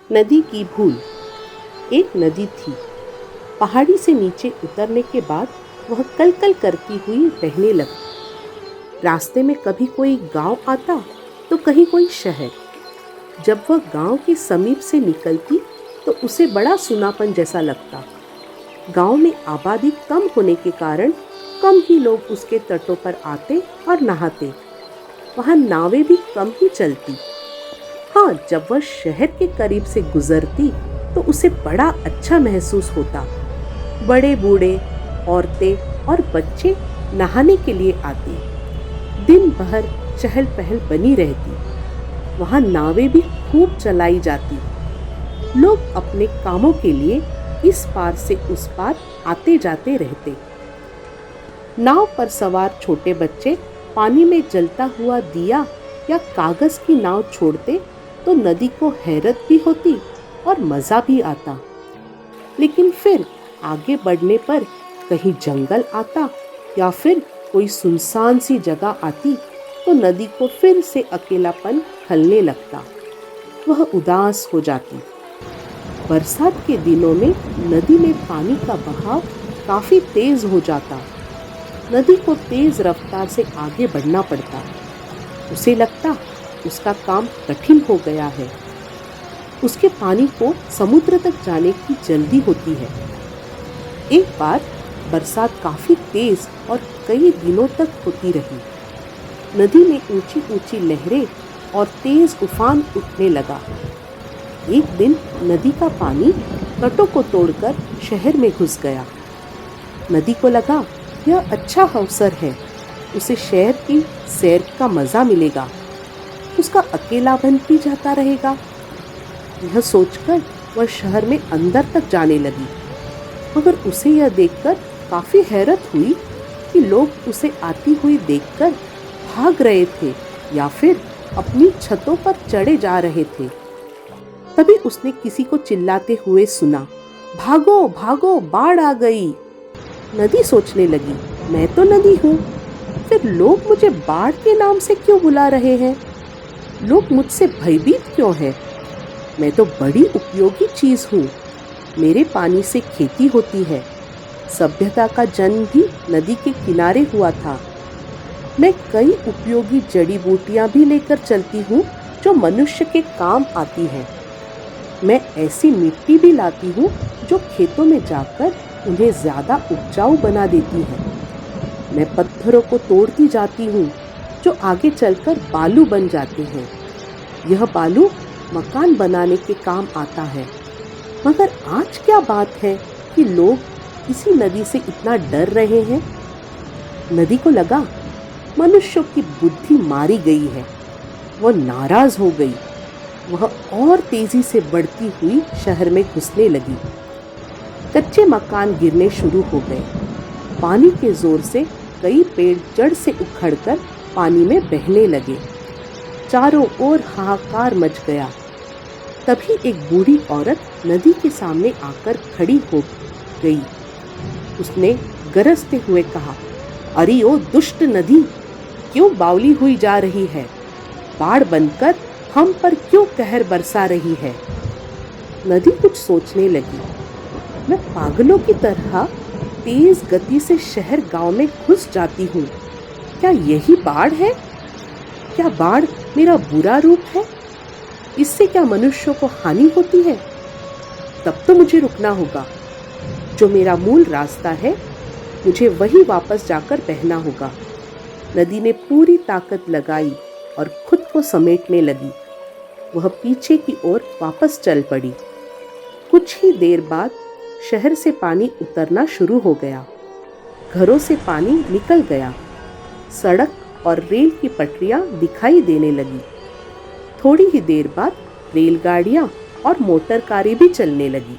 नदी की भूल। एक नदी थी। पहाड़ी से नीचे उतरने के बाद वह कल कल करती हुई बहने लगी। रास्ते में कभी कोई गांव आता तो कहीं कोई शहर। जब वह गांव के समीप से निकलती तो उसे बड़ा सुनापन जैसा लगता। गांव में आबादी कम होने के कारण कम ही लोग उसके तटों पर आते और नहाते। वहां नावें भी कम ही चलती। हाँ, जब वह शहर के करीब से गुजरती तो उसे बड़ा अच्छा महसूस होता। बड़े बूढ़े, औरतें और बच्चे नहाने के लिए आते। दिन भर चहल पहल बनी रहती। वहां नावें भी खूब चलाई जाती। लोग अपने कामों के लिए इस पार से उस पार आते जाते रहते। नाव पर सवार छोटे बच्चे पानी में जलता हुआ दिया या कागज की नाव छोड़ते तो नदी को हैरत भी होती और मजा भी आता। लेकिन फिर आगे बढ़ने पर कहीं जंगल आता या फिर कोई सुनसान सी जगह आती तो नदी को फिर से अकेलापन खलने लगता। वह उदास हो जाती। बरसात के दिनों में नदी में पानी का बहाव काफी तेज हो जाता। नदी को तेज रफ्तार से आगे बढ़ना पड़ता। उसे लगता उसका काम कठिन हो गया है। उसके पानी को समुद्र तक जाने की जल्दी होती है। एक बार बरसात काफी तेज और कई दिनों तक होती रही। नदी में ऊंची ऊंची लहरें और तेज उफान उठने लगा। एक दिन नदी का पानी तटों को तोड़कर शहर में घुस गया। नदी को लगा यह अच्छा अवसर है, उसे शहर की सैर का मजा मिलेगा, उसका अकेलापन भी जाता रहेगा। यह सोचकर वह शहर में अंदर तक जाने लगी। मगर उसे यह देखकर काफी हैरत हुई कि लोग उसे आती हुई देखकर भाग रहे थे या फिर अपनी छतों पर चढ़े जा रहे थे। तभी उसने किसी को चिल्लाते हुए सुना, भागो भागो, बाढ़ आ गई। नदी सोचने लगी, मैं तो नदी हूँ, फिर लोग मुझे बाढ़ के नाम से क्यों बुला रहे हैं? लोग मुझसे भयभीत क्यों हैं? मैं तो बड़ी उपयोगी चीज हूँ। मेरे पानी से खेती होती है। सभ्यता का जन्म भी नदी के किनारे हुआ था। मैं कई उपयोगी जड़ी बूटियां भी लेकर चलती हूँ जो मनुष्य के काम आती हैं। मैं ऐसी मिट्टी भी लाती हूँ जो खेतों में जाकर उन्हें ज्यादा उपजाऊ बना देती है। मैं पत्थरों को तोड़ती जाती हूँ जो आगे चलकर बालू बन जाते हैं। यह बालू मकान बनाने के काम आता है। मगर आज क्या बात है कि लोग इसी नदी से इतना डर रहे हैं? नदी को लगा मनुष्यों की बुद्धि मारी गई है। वह नाराज हो गई। वह और तेजी से बढ़ती हुई शहर में घुसने लगी। कच्चे मकान गिरने शुरू हो गए। पानी के जोर से कई पेड़ जड़ से उखड़कर पानी में बहने लगे। चारों ओर हाहाकार मच गया। तभी एक बूढ़ी औरत नदी के सामने आकर खड़ी हो गई। उसने गरजते हुए कहा, अरे ओ दुष्ट नदी, क्यों बावली हुई जा रही है? बाढ़ बनकर हम पर क्यों कहर बरसा रही है? नदी कुछ सोचने लगी। मैं पागलों की तरह तेज गति से शहर गांव में घुस जाती हूँ। क्या यही बाढ़ है? क्या बाढ़ मेरा बुरा रूप है? इससे क्या मनुष्यों को हानि होती है? तब तो मुझे रुकना होगा। जो मेरा मूल रास्ता है, मुझे वही वापस जाकर बहना होगा। नदी ने पूरी ताकत लगाई और खुद को समेटने लगी। वह पीछे की ओर वापस चल पड़ी। कुछ ही देर बाद शहर से पानी उतरना शुरू हो गया। घरों से पानी निकल गया। सड़क और रेल की पटरियां दिखाई देने लगी। थोड़ी ही देर बाद रेलगाड़ियां और मोटर कारें भी चलने लगी।